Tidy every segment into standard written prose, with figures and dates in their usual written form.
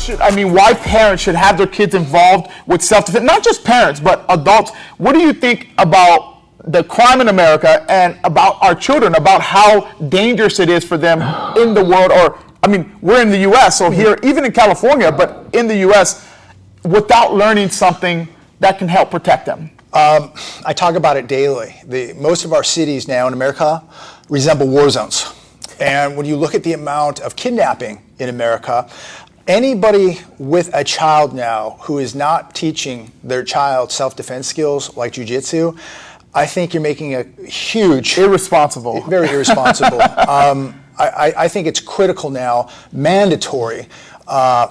why parents should have their kids involved with self-defense, not just parents, but adults. What do you think about the crime in America and about our children, about how dangerous it is for them in the world? Or, we're in the U.S., so here, even in California, but in the U.S., without learning something that can help protect them? I talk about it daily. Most of our cities now in America resemble war zones. And when you look at the amount of kidnapping in America, anybody with a child now who is not teaching their child self-defense skills like jiu-jitsu, I think you're making a huge... Irresponsible. Very irresponsible. I think it's critical now, mandatory,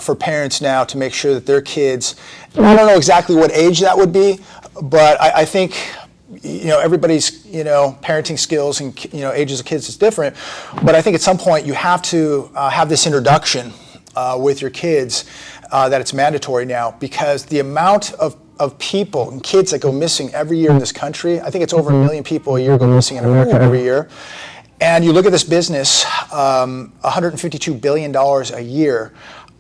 for parents now to make sure that their kids, I don't know exactly what age that would be, but I think everybody's parenting skills and ages of kids is different, but I think at some point you have to have this introduction with your kids that it's mandatory now, because the amount of people and kids that go missing every year in this country, I think it's over 1 million people a year go missing in America every year. And you look at this business, $152 billion a year.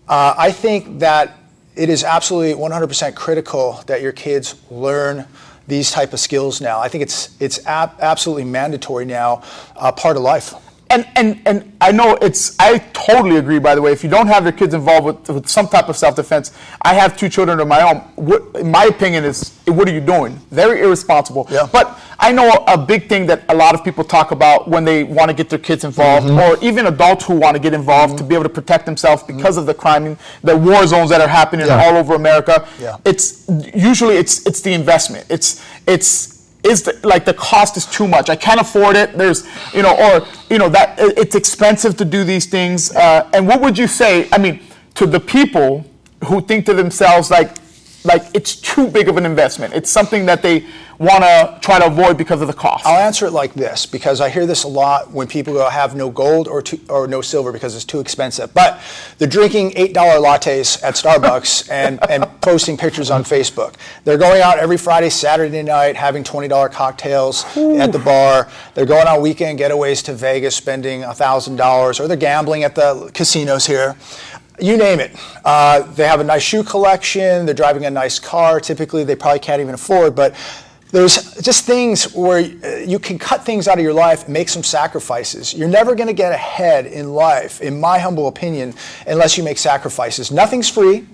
I think that it is absolutely 100% critical that your kids learn these type of skills now. I think it's absolutely mandatory now, part of life. And I know I totally agree, by the way. If you don't have your kids involved with some type of self-defense, I have 2 children of my own. My opinion is, what are you doing? Very irresponsible. Yeah. But I know a big thing that a lot of people talk about when they want to get their kids involved, or even adults who want to get involved to be able to protect themselves because of the crime, the war zones that are happening all over America. Yeah. It's usually the investment. The cost is too much. I can't afford it. There's, that it's expensive to do these things. And what would you say, to the people who think to themselves like it's too big of an investment? It's something that they want to try to avoid because of the cost. I'll answer it like this, because I hear this a lot when people go, have no gold or no silver because it's too expensive. But they're drinking $8 lattes at Starbucks and posting pictures on Facebook. They're going out every Friday, Saturday night, having $20 cocktails at the bar. They're going on weekend getaways to Vegas, spending $1,000, or they're gambling at the casinos here. You name it. They have a nice shoe collection. They're driving a nice car. Typically, they probably can't even afford, but there's just things where you can cut things out of your life and make some sacrifices. You're never going to get ahead in life, in my humble opinion, unless you make sacrifices. Nothing's free.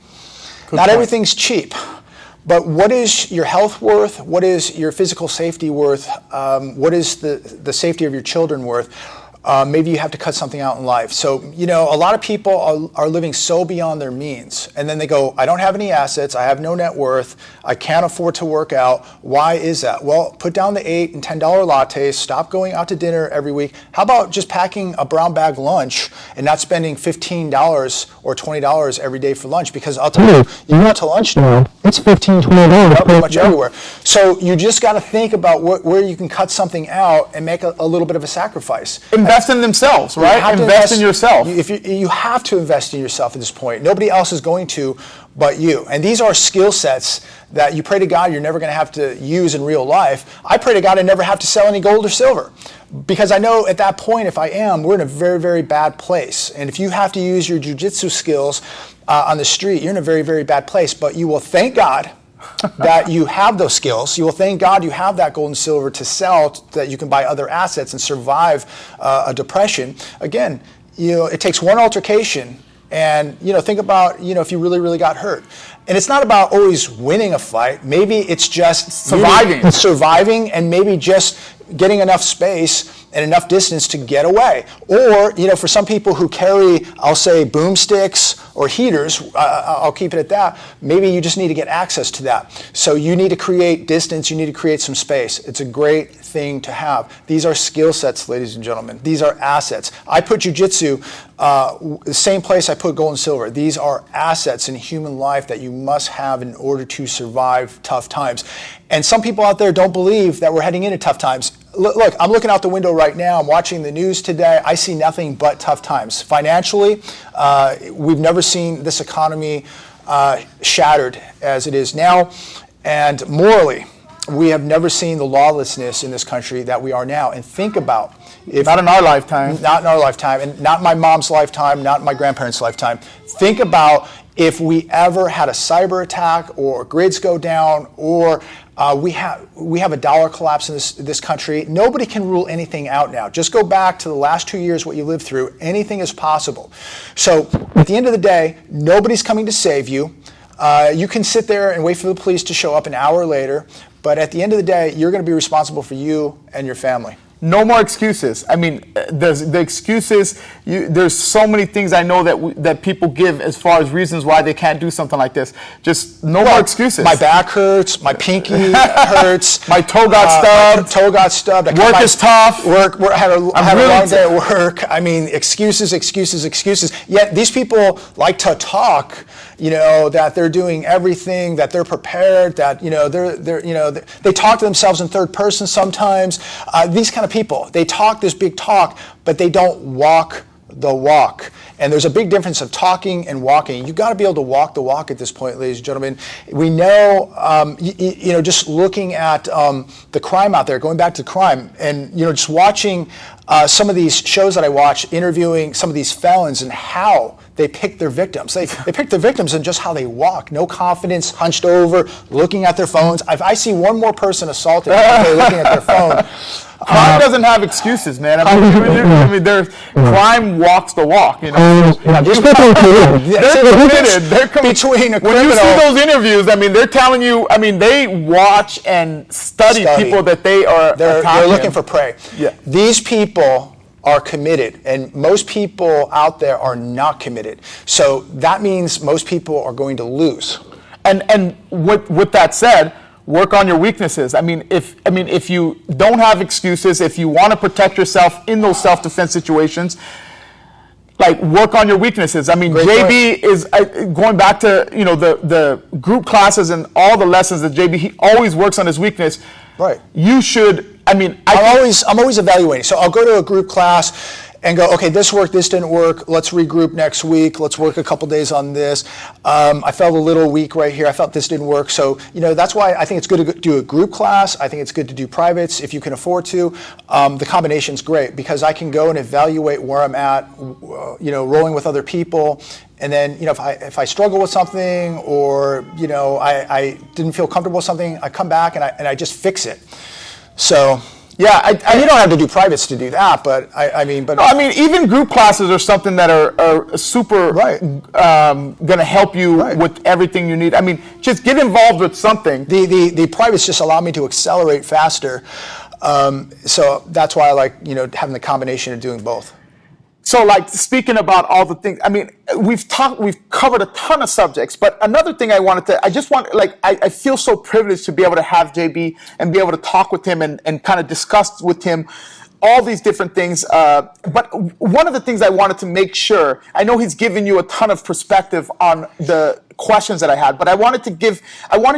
Not everything's cheap. But what is your health worth? What is your physical safety worth? What is the safety of your children worth? Maybe you have to cut something out in life. So, a lot of people are living so beyond their means. And then they go, I don't have any assets. I have no net worth. I can't afford to work out. Why is that? Well, put down the $8 and $10 lattes. Stop going out to dinner every week. How about just packing a brown bag lunch and not spending $15 or $20 every day for lunch? Because I'll tell you, you go out to lunch now, it's $15, $20 pretty much everywhere. So you just got to think about where you can cut something out and make a little bit of a sacrifice. Invest in themselves, right? Invest in yourself. You have to invest in yourself at this point. Nobody else is going to but you. And these are skill sets that you pray to God you're never going to have to use in real life. I pray to God I never have to sell any gold or silver, because I know at that point, if I am, we're in a very, very bad place. And if you have to use your jiu-jitsu skills on the street, you're in a very, very bad place. But you will thank God that you have those skills. You will thank God you have that gold and silver to sell, so that you can buy other assets and survive a depression. Again, it takes one altercation. And, think about, if you really, really got hurt. And it's not about always winning a fight. Maybe it's just surviving and maybe just getting enough space and enough distance to get away. Or, for some people who carry, I'll say, boomsticks or heaters, I'll keep it at that, maybe you just need to get access to that. So you need to create distance, you need to create some space. It's a great thing to have. These are skill sets, ladies and gentlemen. These are assets. I put jiu-jitsu the same place I put gold and silver. These are assets in human life that you must have in order to survive tough times. And some people out there don't believe that we're heading into tough times. Look, I'm looking out the window right now. I'm watching the news today. I see nothing but tough times. Financially, we've never seen this economy shattered as it is now. And morally, we have never seen the lawlessness in this country that we are now. And think about, not in our lifetime. Not in our lifetime, and not my mom's lifetime, not my grandparents' lifetime. Think about if we ever had a cyber attack or grids go down or we have a dollar collapse in this country, nobody can rule anything out now. Just go back to the last 2 years, what you lived through. Anything is possible. So at the end of the day, nobody's coming to save you. You can sit there and wait for the police to show up an hour later, but at the end of the day, you're going to be responsible for you and your family. No more excuses. I mean, the excuses. There's so many things I know that people give as far as reasons why they can't do something like this. Just no more excuses. My back hurts. My pinky hurts. My toe got stubbed. My toe got stubbed. Work is tough. I had a long day at work. I mean, excuses. Yet these people like to talk. That they're doing everything, that they're prepared, that they talk to themselves in third person sometimes. These kind of people, they talk this big talk, but they don't walk the walk. And there's a big difference of talking and walking. You've got to be able to walk the walk at this point, ladies and gentlemen. We know, just looking at the crime out there, going back to crime, and just watching some of these shows that I watch, interviewing some of these felons and how they pick their victims. They pick their victims in just how they walk. No confidence, hunched over, looking at their phones. If I see one more person assaulted, they're looking at their phone. Crime doesn't have excuses, man. I mean, crime walks the walk. They're committed. They're between a criminal. When you see those interviews, I mean, they're telling you. I mean, they watch and study people that they are. They're looking for prey. Yeah. These people are committed, and most people out there are not committed. So that means most people are going to lose. And with that said, work on your weaknesses. I mean, if you don't have excuses, if you want to protect yourself in those self-defense situations, like, work on your weaknesses. I mean, JB is going back to the group classes and all the lessons that JB, he always works on his weakness. Right. You should. I mean, I'm always evaluating. So I'll go to a group class and go, okay, this worked, this didn't work. Let's regroup next week. Let's work a couple days on this. I felt a little weak right here. I felt this didn't work. So, that's why I think it's good to do a group class. I think it's good to do privates if you can afford to. The combination's great because I can go and evaluate where I'm at, rolling with other people. And then, if I struggle with something or, I didn't feel comfortable with something, I come back and I just fix it. So, yeah, you don't have to do privates to do that, but I mean, even group classes are something that are super going to help you with everything you need. I mean, just get involved with something. The privates just allow me to accelerate faster, so that's why I like having the combination of doing both. So, like, speaking about all the things, I mean, we've covered a ton of subjects, but another thing I feel so privileged to be able to have JB and be able to talk with him and kind of discuss with him all these different things. But one of the things I wanted to make sure, I know he's given you a ton of perspective on the questions that I had, but I wanted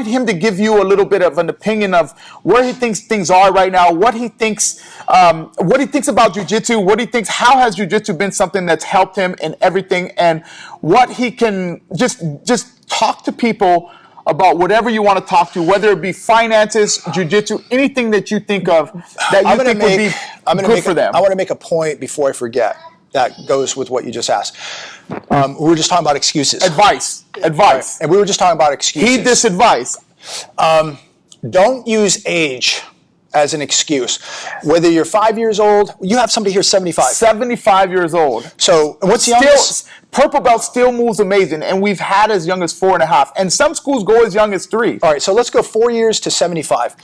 him to give you a little bit of an opinion of where he thinks things are right now, what he thinks about jiu-jitsu, how has jiu-jitsu been something that's helped him in everything, and what he can just talk to people about whatever you want to talk to, whether it be finances, jiu-jitsu, anything that you think of that you think would be good for them. I want to make a point before I forget that goes with what you just asked. We were just talking about excuses. Advice. Right. And we were just talking about excuses. Heed this advice. Don't use age as an excuse. Whether you're 5 years old, you have somebody here 75. 75 years old. So what's the youngest? Purple belt still moves amazing, and we've had as young as 4.5, and some schools go as young as 3. All right, so let's go 4 years to 75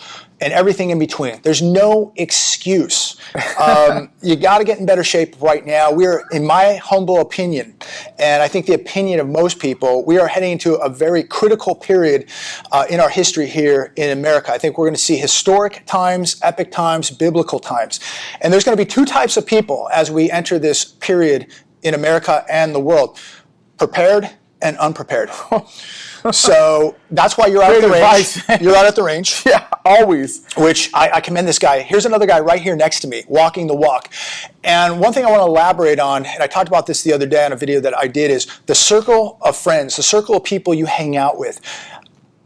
and everything in between. There's no excuse. You got to get in better shape right now. We're, in my humble opinion, and I think the opinion of most people, we are heading into a very critical period in our history here in America. I think we're going to see historic times, epic times, biblical times. And there's going to be 2 types of people as we enter this period in America and the world: prepared and unprepared. So that's why you're out at the range. You're out at the range. Yeah, always. Which I commend this guy. Here's another guy right here next to me, walking the walk. And one thing I want to elaborate on, and I talked about this the other day on a video that I did, is the circle of friends, the circle of people you hang out with.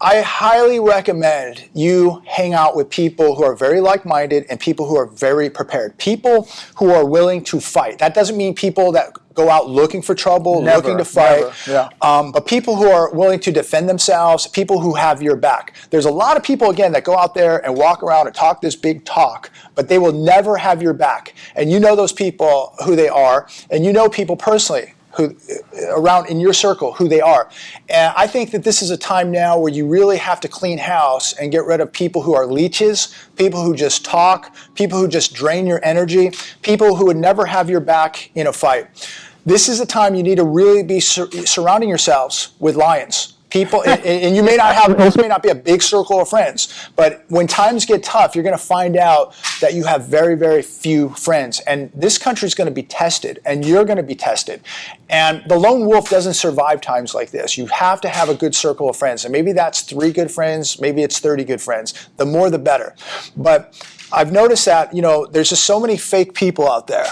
I highly recommend you hang out with people who are very like-minded and people who are very prepared. People who are willing to fight. That doesn't mean people that go out looking for trouble, Never, looking to fight. never, yeah. But people who are willing to defend themselves, people who have your back. There's a lot of people, again, that go out there and walk around and talk this big talk, but they will never have your back. And you know those people, who they are, and you know people personally who around in your circle who they are. And I think that this is a time now where you really have to clean house and get rid of people who are leeches, people who just talk, people who just drain your energy, people who would never have your back in a fight. This is a time you need to really be surrounding yourselves with lions. People, and you may not have, this may not be a big circle of friends, but when times get tough, you're going to find out that you have very, very few friends. And this country is going to be tested, and you're going to be tested. And the lone wolf doesn't survive times like this. You have to have a good circle of friends. And maybe that's 3 good friends, maybe it's 30 good friends. The more, the better. But I've noticed that, there's just so many fake people out there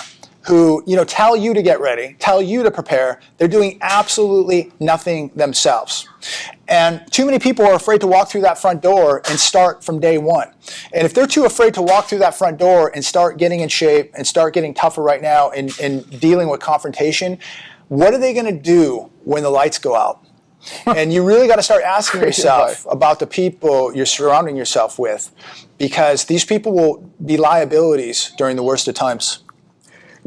who, tell you to get ready, tell you to prepare. They're doing absolutely nothing themselves. And too many people are afraid to walk through that front door and start from day one. And if they're too afraid to walk through that front door and start getting in shape and start getting tougher right now and dealing with confrontation, what are they going to do when the lights go out? And you really got to start asking yourself about the people you're surrounding yourself with, because these people will be liabilities during the worst of times.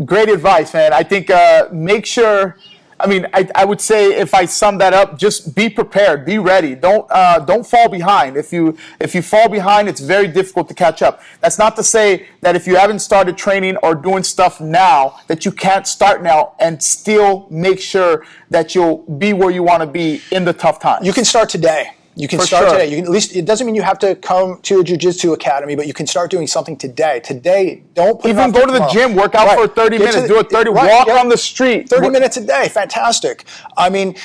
Great advice, man. I think make sure. I would say, if I sum that up, just be prepared, be ready. Don't fall behind. If you fall behind, it's very difficult to catch up. That's not to say that if you haven't started training or doing stuff now, that you can't start now and still make sure that you'll be where you want to be in the tough times. You can start today. You can start today. You can, at least, it doesn't mean you have to come to a jiu-jitsu academy, but you can start doing something today. Today, don't put even go to the gym, work out for 30 minutes, do it 30, walk on the street. 30 minutes a day, fantastic. And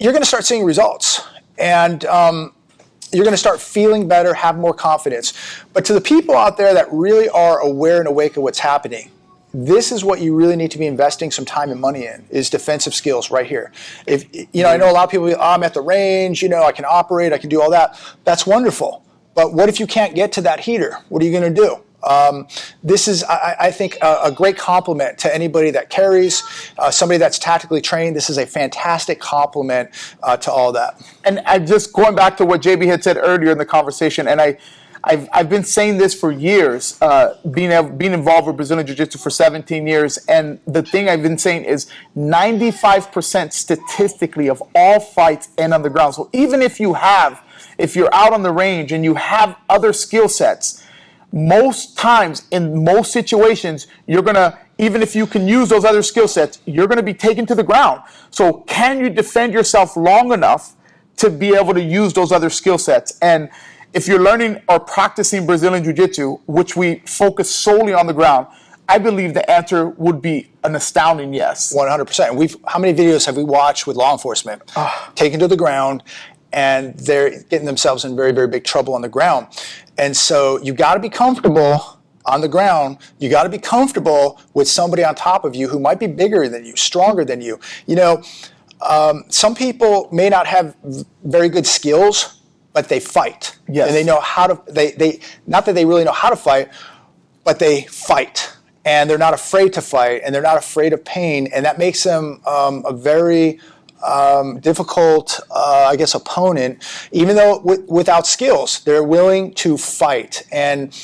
you're going to start seeing results. And you're going to start feeling better, have more confidence. But to the people out there that really are aware and awake of what's happening, this is what you really need to be investing some time and money in, is defensive skills right here. If I know a lot of people, I'm at the range, I can operate, I can do all that. That's wonderful. But what if you can't get to that heater? What are you going to do? This is, I think, a great compliment to anybody that carries, somebody that's tactically trained. This is a fantastic compliment to all that. And I just going back to what JB had said earlier in the conversation, and I've been saying this for years, being involved with Brazilian Jiu-Jitsu for 17 years, and the thing I've been saying is 95% statistically of all fights end on the ground. So even if you're out on the range and you have other skill sets, most times, in most situations, you're going to, even if you can use those other skill sets, you're going to be taken to the ground. So can you defend yourself long enough to be able to use those other skill sets? And if you're learning or practicing Brazilian Jiu-Jitsu, which we focus solely on the ground, I believe the answer would be an astounding yes. 100%. How many videos have we watched with law enforcement taken to the ground, and they're getting themselves in very, very big trouble on the ground? And so you got to be comfortable on the ground. You got to be comfortable with somebody on top of you who might be bigger than you, stronger than you. Some people may not have very good skills, but they fight. Yes. And they know how to, they not that they really know how to fight, but they fight. And they're not afraid to fight, and they're not afraid of pain. And that makes them a very difficult, opponent, even though without skills. They're willing to fight. And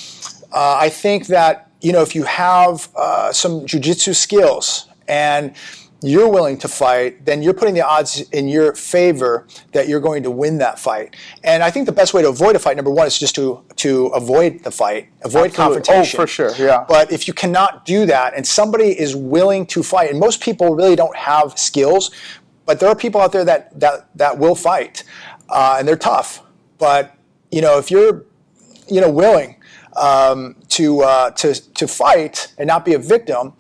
I think that, if you have some jiu-jitsu skills and you're willing to fight, then you're putting the odds in your favor that you're going to win that fight. And I think the best way to avoid a fight, number one, is just to avoid the fight, avoid confrontation. Oh, for sure, yeah. But if you cannot do that, and somebody is willing to fight, and most people really don't have skills, but there are people out there that will fight, and they're tough. But if you're willing to fight and not be a victim,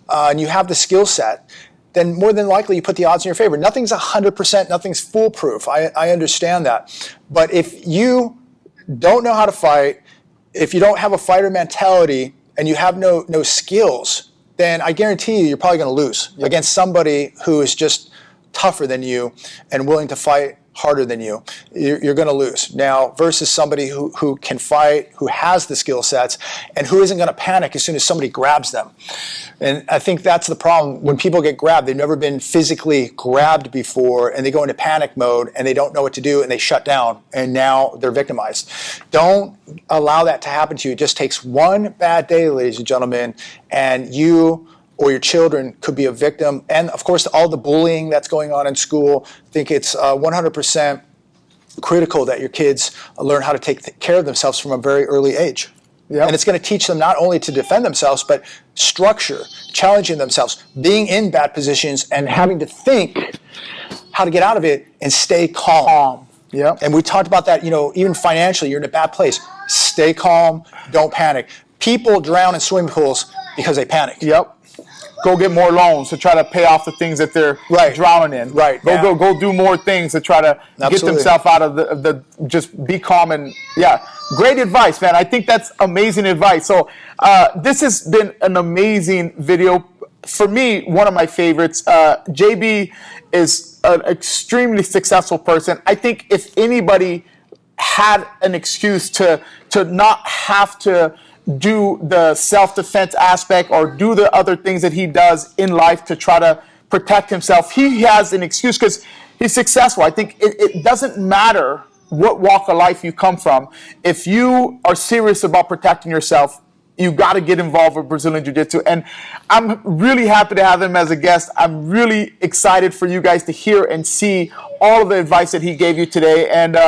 and you have the skill set, then more than likely you put the odds in your favor. Nothing's 100%, nothing's foolproof. I understand that. But if you don't know how to fight, if you don't have a fighter mentality, and you have no skills, then I guarantee you're probably going to lose against somebody who is just tougher than you and willing to fight harder than you, you're going to lose. Now, versus somebody who can fight, who has the skill sets, and who isn't going to panic as soon as somebody grabs them. And I think that's the problem. When people get grabbed, they've never been physically grabbed before, and they go into panic mode, and they don't know what to do, and they shut down, and now they're victimized. Don't allow that to happen to you. It just takes one bad day, ladies and gentlemen, and you or your children could be a victim. And of course, all the bullying that's going on in school, I think it's 100% critical that your kids learn how to take care of themselves from a very early age. Yep. And it's going to teach them not only to defend themselves, but structure, challenging themselves, being in bad positions, and having to think how to get out of it and stay calm. Yep. And we talked about that, even financially, you're in a bad place. Stay calm, don't panic. People drown in swimming pools because they panic. Yep. Go get more loans to try to pay off the things that they're drowning in. Right. Go do more things to try to get themselves out of the just be calm. And great advice, man. I think that's amazing advice. So this has been an amazing video. For me, one of my favorites. JB is an extremely successful person. I think if anybody had an excuse to not have to do the self-defense aspect or do the other things that he does in life to try to protect himself, he has an excuse because he's successful. I think it doesn't matter what walk of life you come from. If you are serious about protecting yourself, you got to get involved with Brazilian Jiu-Jitsu. And I'm really happy to have him as a guest. I'm really excited for you guys to hear and see all of the advice that he gave you today. And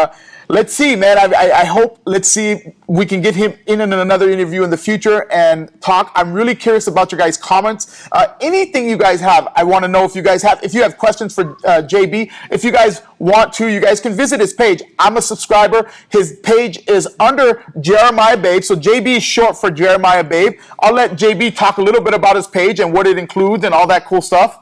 let's see, man. I hope, let's see, we can get him in another interview in the future and talk. I'm really curious about your guys' comments. Anything you guys have, I want to know if you guys have. If you have questions for JB, if you guys want to, you guys can visit his page. I'm a subscriber. His page is under Jeremiah Babe. So JB is short for Jeremiah Babe. I'll let JB talk a little bit about his page and what it includes and all that cool stuff.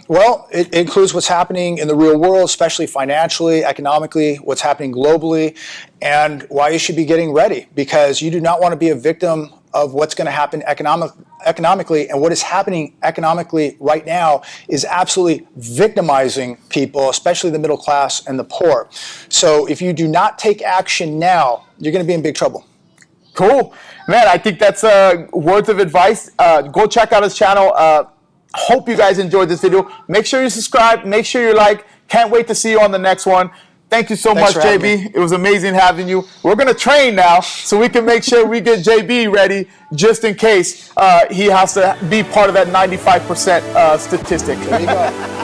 Well, it includes what's happening in the real world, especially financially, economically, what's happening globally, and why you should be getting ready, because you do not want to be a victim of what's going to happen economically, and what is happening economically right now is absolutely victimizing people, especially the middle class and the poor. So if you do not take action now, you're going to be in big trouble. Cool. Man, I think that's words of advice. Go check out his channel. Hope you guys enjoyed this video. Make sure you subscribe. Make sure you like. Can't wait to see you on the next one. Thank you so much, JB. It was amazing having you. We're going to train now so we can make sure we get JB ready just in case he has to be part of that 95% statistic. There you go.